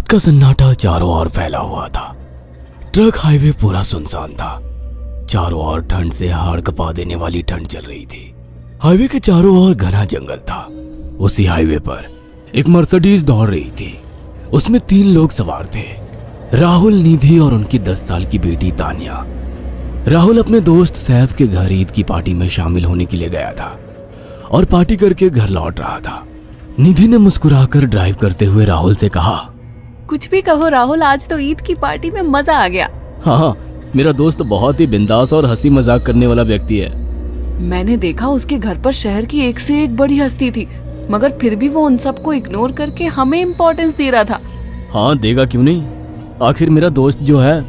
रात का सन्नाटा चारों ओर फैला हुआ था। ट्रक हाईवे पूरा सुनसान था। चारों ओर ठंड से हाड़ कपा देने वाली ठंड चल रही थी। हाईवे के चारों ओर घना जंगल था। उसी हाईवे पर एक मर्सिडीज दौड़ रही थी। उसमें 3 लोग सवार थे, राहुल, निधि और उनकी 10 साल की बेटी तानिया। राहुल अपने दोस्त सैफ के घर ईद की पार्टी में शामिल होने के लिए गया था और पार्टी करके घर लौट रहा था। निधि ने मुस्कुराकर ड्राइव करते हुए राहुल से कहा, कुछ भी कहो राहुल, आज तो ईद की पार्टी में मजा आ गया। हाँ, मेरा दोस्त बहुत ही बिंदास और हंसी मजाक करने वाला व्यक्ति है। मैंने देखा उसके घर पर शहर की एक से एक बड़ी हस्ती थी, मगर फिर भी वो उन सबको इग्नोर करके हमें इम्पोर्टेंस दे रहा था। हाँ, देगा क्यों नहीं, आखिर मेरा दोस्त जो है।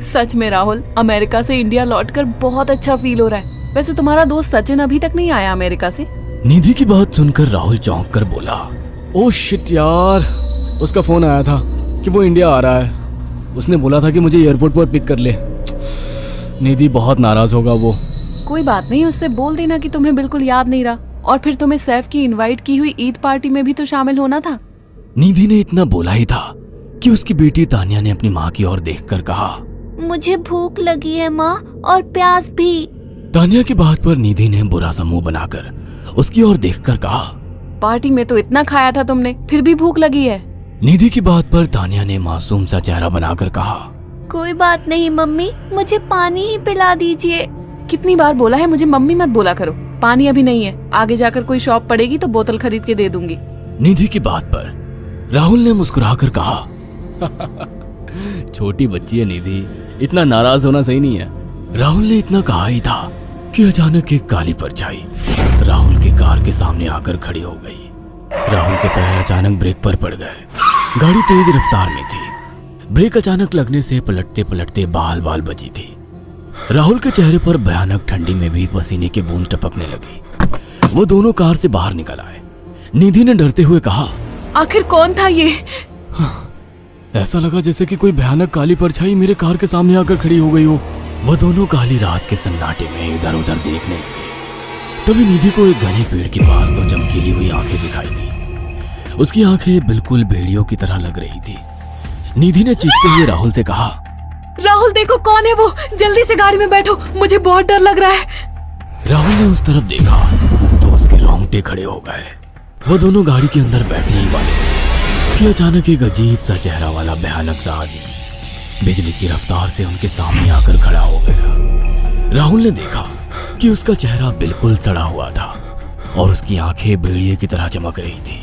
सच में राहुल, अमेरिका से इंडिया लौटकर बहुत अच्छा फील हो रहा है। वैसे तुम्हारा दोस्त सचिन अभी तक नहीं आया अमेरिका से? निधि की बात सुनकर राहुल चौंक कर बोला, ओह शिट यार, उसका फोन आया था कि वो इंडिया आ रहा है। उसने बोला था कि मुझे एयरपोर्ट पर पिक कर ले। निधि बहुत नाराज होगा वो। कोई बात नहीं, उससे बोल देना कि तुम्हें बिल्कुल याद नहीं रहा और फिर तुम्हें सैफ की इनवाइट की हुई ईद पार्टी में भी तो शामिल होना था। निधि ने इतना बोला ही था कि उसकी बेटी तानिया ने अपनी माँ की ओर देखकर कहा, मुझे भूख लगी है माँ, और प्यास भी। तानिया की बात पर निधि ने बुरा सा मुंह बनाकर उसकी ओर देखकर कहा, पार्टी में तो इतना खाया था तुमने, फिर भी भूख लगी है। निधि की बात पर तानिया ने मासूम सा चेहरा बनाकर कहा, कोई बात नहीं मम्मी, मुझे पानी ही पिला दीजिए। कितनी बार बोला है मुझे मम्मी मत बोला करो। पानी अभी नहीं है, आगे जाकर कोई शॉप पड़ेगी तो बोतल खरीद के दे दूंगी। निधि की बात पर राहुल ने मुस्कुराकर कहा, छोटी बच्ची है निधि, इतना नाराज होना सही नहीं है। राहुल ने इतना कहा ही था कि अचानक एक काली परछाई राहुल की कार के सामने आकर खड़ी हो गई। राहुल के पैर अचानक ब्रेक पर पड़ गए। गाड़ी तेज रफ्तार में थी। ब्रेक अचानक लगने से पलटते पलटते बाल बाल बची थी। राहुल के चेहरे पर भयानक ठंडी में भी पसीने की बूंद टपकने लगी। वो दोनों कार से बाहर निकल आए। निधि ने डरते हुए कहा, आखिर कौन था ये? ऐसा लगा जैसे कि कोई भयानक काली परछाई मेरे कार के सामने आकर खड़ी हो गई हो। वह दोनों काली रात के सन्नाटे में इधर उधर देखने लगे। तभी निधि को एक घने पेड़ के पास 2 चमकीली हुई आंखें दिखाई दी। उसकी आंखें बिल्कुल भेड़ियों की तरह लग रही थी। निधि ने चीखते हुए राहुल से कहा, राहुल देखो कौन है वो, जल्दी से गाड़ी में बैठो, मुझे बहुत डर लग रहा है। राहुल ने उस तरफ देखा तो उसके रोंगटे खड़े हो गए। वो दोनों गाड़ी के अंदर बैठने ही वाले थे कि अचानक एक अजीब सा चेहरा वाला भयानक सा आदमी बिजली की रफ्तार से उनके सामने आकर खड़ा हो गया। राहुल ने देखा कि उसका चेहरा बिल्कुल सड़ा हुआ था और उसकी आंखें भेड़िए की तरह चमक रही थी।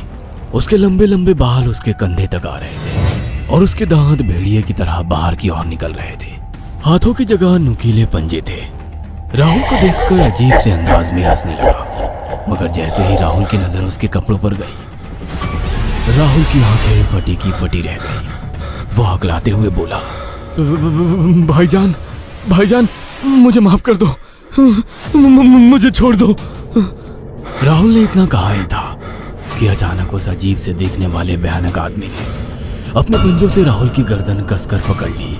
उसके लंबे लंबे बाल उसके कंधे तक आ रहे थे और उसके दांत भेड़िए की तरह बाहर की ओर निकल रहे थे। हाथों की जगह नुकीले पंजे थे। राहुल को देखकर अजीब से अंदाज में हंसने लगा, मगर जैसे ही राहुल की नजर उसके कपड़ों पर गई, राहुल की आंखें फटी की फटी रह गई। वो हकलाते हुए बोला, भाईजान, भाईजान, मुझे माफ कर दो, मुझे छोड़ दो। राहुल ने इतना कहा ही था कि अचानक उस अजीब से दिखने वाले भयानक आदमी ने अपने पंजों से राहुल की गर्दन कसकर पकड़ ली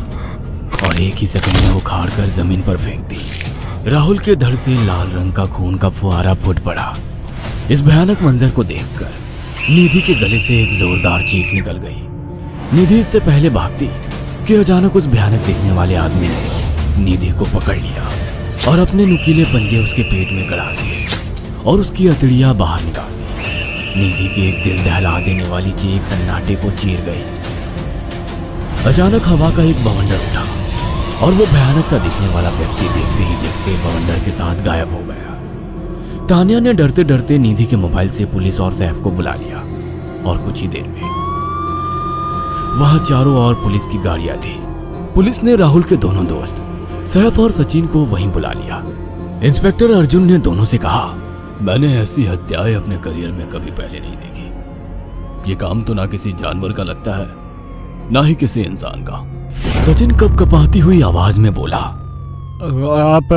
और एक ही सेकंड में उखाड़ कर जमीन पर फेंक दी। राहुल के धड़ से लाल रंग का खून का फुहारा फूट पड़ा। इस भयानक मंजर को देखकर निधि के गले से एक जोरदार चीख निकल गई। निधि इससे पहले भागती कि अचानक उस भयानक दिखने वाले आदमी ने निधि को पकड़ लिया और अपने नुकीले पंजे उसके पेट में गड़ा दिए और उसकी अतड़ियां बाहर निकाल दी। निधि की एक दिल दहला देने वाली चीख सन्नाटे को चीर गई। अचानक हवा का एक बवंडर उठा और वो भयानक सा दिखने वाला व्यक्ति देखते ही देखते बवंडर के साथ गायब हो गया। तानिया ने डरते डरते निधि के मोबाइल से पुलिस और सैफ को बुला लिया और कुछ ही देर में वहां चारों ओर पुलिस की गाड़ियां थी। पुलिस ने राहुल के दोनों दोस्त सैफ और सचिन को वहीं बुला लिया। इंस्पेक्टर अर्जुन ने दोनों से कहा, मैंने ऐसी हत्याएं अपने करियर में कभी पहले नहीं देखी। ये काम तो ना किसी जानवर का लगता है, ना ही किसी इंसान का। सचिन कपकपाती हुई आवाज में बोला, आप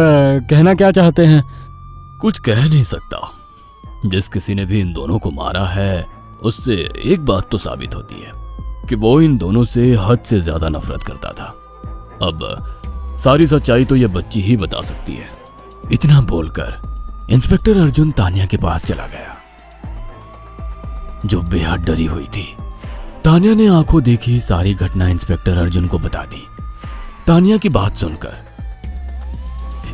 कहना क्या चाहते हैं? कुछ कह नहीं सकता। जिस किसी ने भी इन दोनों को मारा है उससे एक बात तो साबित होती है कि वो इन दोनों से हद से ज्यादा नफरत करता था। अब सारी सच्चाई तो ये बच्ची ही बता सकती है। इतना बोलकर इंस्पेक्टर अर्जुन तानिया के पास चला गया, जो बेहद डरी हुई थी। तानिया ने आंखों देखी सारी घटना इंस्पेक्टर अर्जुन को बता दी। तानिया की बात सुनकर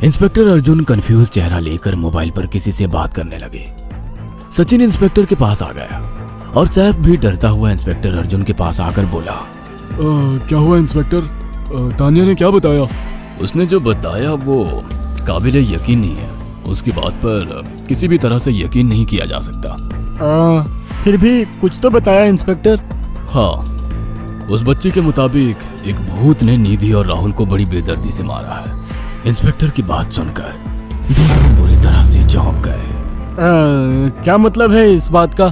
इंस्पेक्टर अर्जुन कंफ्यूज चेहरा लेकर मोबाइल पर किसी से बात करने लगे। सचिन इंस्पेक्टर के पास आ गया और सैफ भी डरता हुआ इंस्पेक्टर अर्जुन के पास आकर बोला, क्या हुआ इंस्पेक्टर? तानिया ने क्या बताया? उसने जो बताया वो काबिल यकीन नहीं है। उसकी बात पर किसी भी तरह से यकीन नहीं किया जा सकता। फिर भी कुछ तो बताया इंस्पेक्टर। हाँ, उस बच्ची के मुताबिक एक भूत ने निधि और राहुल को बड़ी बेदर्दी से मारा है। इंस्पेक्टर की बात सुनकर दोनों बुरी तरह से चौंक गए। क्या मतलब है इस बात का?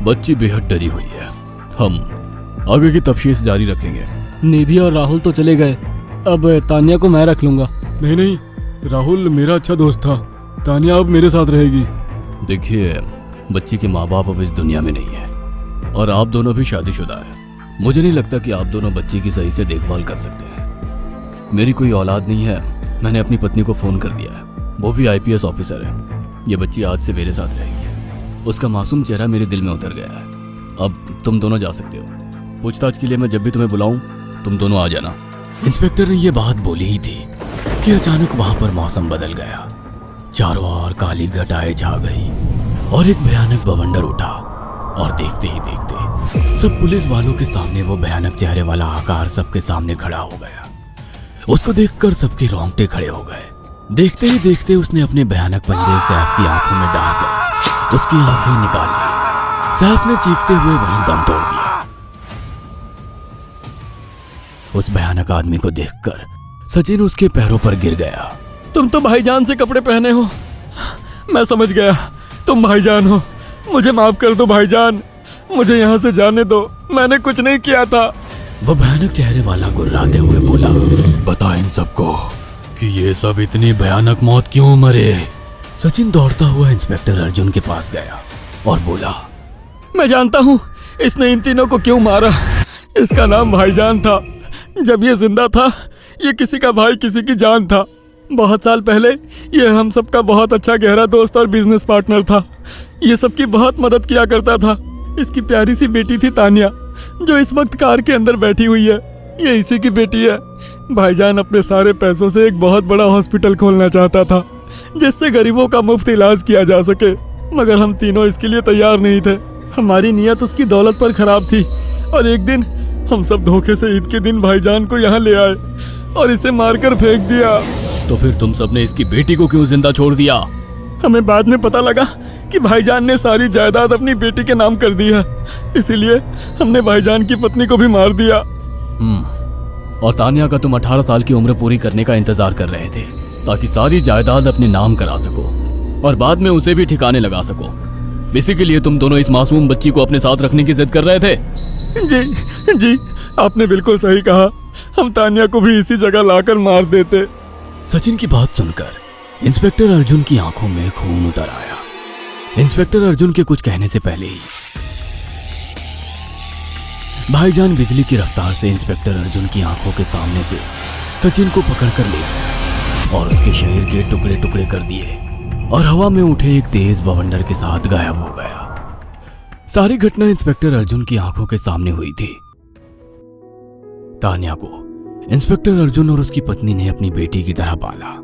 बच्ची बेहद डरी हुई है। हम आगे की तफ्तीश जारी रखेंगे। निधि और राहुल तो चले गए, अब तानिया को मैं रख लूंगा। नहीं, राहुल मेरा अच्छा दोस्त था। तानिया अब मेरे साथ रहेगी। देखिए, बच्ची के माँ बाप अब इस दुनिया में नहीं है और आप दोनों भी शादीशुदा है। मुझे नहीं लगता कि आप दोनों बच्ची की सही से देखभाल कर सकते हैं। मेरी कोई औलाद नहीं है। मैंने अपनी पत्नी को फोन कर दिया है, वो भी IPS ऑफिसर है। ये बच्ची आज से मेरे साथ रहेगी। उसका मासूम चेहरा मेरे दिल में उतर गया है। अब तुम दोनों जा सकते हो। पूछताछ के लिए मैं जब भी तुम्हें बुलाऊं तुम दोनों आ जाना। इंस्पेक्टर ने ये बात बोली ही थी कि अचानक वहां पर मौसम बदल गया। चारों ओर काली घटाएं छा गई और एक भयानक बवंडर उठा और देखते ही देखते सब पुलिस वालों के सामने वो भयानक चेहरे वाला आकार सबके सामने खड़ा हो गया। उसको देखकर सबके रोंगटे खड़े हो गए। देखते ही देखते उसने अपने भयानक पंजे सैफ की आंखों में डालकर उसकी आंखें निकाल ली। सैफ ने चीखते हुए वहीं दम तोड़ दिया। उस भयानक आदमी को देखकर सचिन उसके पैरों पर गिर गया। तुम तो भाईजान से कपड़े पहने हो। मैं समझ गया, तुम भाईजान हो। मुझे माफ कर दो भाईजान, मुझे यहाँ से जाने दो। मैंने कुछ नहीं किया था। वो भयानक चेहरे वाला गुर्राते हुए बोला, बता इन सबको कि ये सब इतनी भयानक मौत क्यों मरे। सचिन दौड़ता हुआ इंस्पेक्टर अर्जुन के पास गया और बोला, मैं जानता हूँ इसने इन तीनों को क्यों मारा। इसका नाम भाईजान था। जब ये जिंदा था ये किसी का भाई किसी की जान था। बहुत साल पहले ये हम सबका बहुत अच्छा गहरा दोस्त और बिजनेस पार्टनर था। ये सबकी बहुत मदद किया करता था। इसकी प्यारी सी बेटी थी तानिया, जो इस वक्त कार के अंदर बैठी हुई है। ये इसी की बेटी है। भाईजान अपने सारे पैसों से एक बहुत बड़ा हॉस्पिटल खोलना चाहता था जिससे गरीबों का मुफ्त इलाज किया जा सके, मगर हम तीनों इसके लिए तैयार नहीं थे। हमारी नीयत उसकी दौलत पर खराब थी और एक दिन हम सब धोखे से ईद के दिन भाईजान को यहाँ ले आए और इसे मारकर फेंक दिया। तो फिर तुम सबने इसकी बेटी को क्यों जिंदा छोड़ दिया? हमें बाद में पता लगा कि भाईजान ने सारी जायदाद अपनी बेटी के नाम कर दी है, इसीलिए हमने भाईजान की पत्नी को भी मार दिया। और तानिया का तुम 18 साल की उम्र पूरी करने का इंतजार कर रहे थे ताकि सारी जायदाद अपने नाम करा सको और बाद में उसे भी ठिकाने लगा सको। इसी के लिए तुम दोनों इस मासूम बच्ची को अपने साथ रखने की जिद कर रहे थे। जी, आपने बिल्कुल सही कहा। हम तानिया को भी इसी जगह लाकर मार देते। सचिन की बात सुनकर इंस्पेक्टर अर्जुन की आंखों में खून उतर आया। इंस्पेक्टर अर्जुन के कुछ कहने से पहले ही भाईजान बिजली की रफ्तार से इंस्पेक्टर अर्जुन की आंखों के सामने से सचिन को पकड़कर ले गया और उसके शरीर के टुकड़े टुकड़े कर दिए और हवा में उठे एक तेज बवंडर के साथ गायब हो गया। सारी घटना इंस्पेक्टर अर्जुन की आंखों के सामने हुई थी। तानिया को इंस्पेक्टर अर्जुन और उसकी पत्नी ने अपनी बेटी की तरह पाला।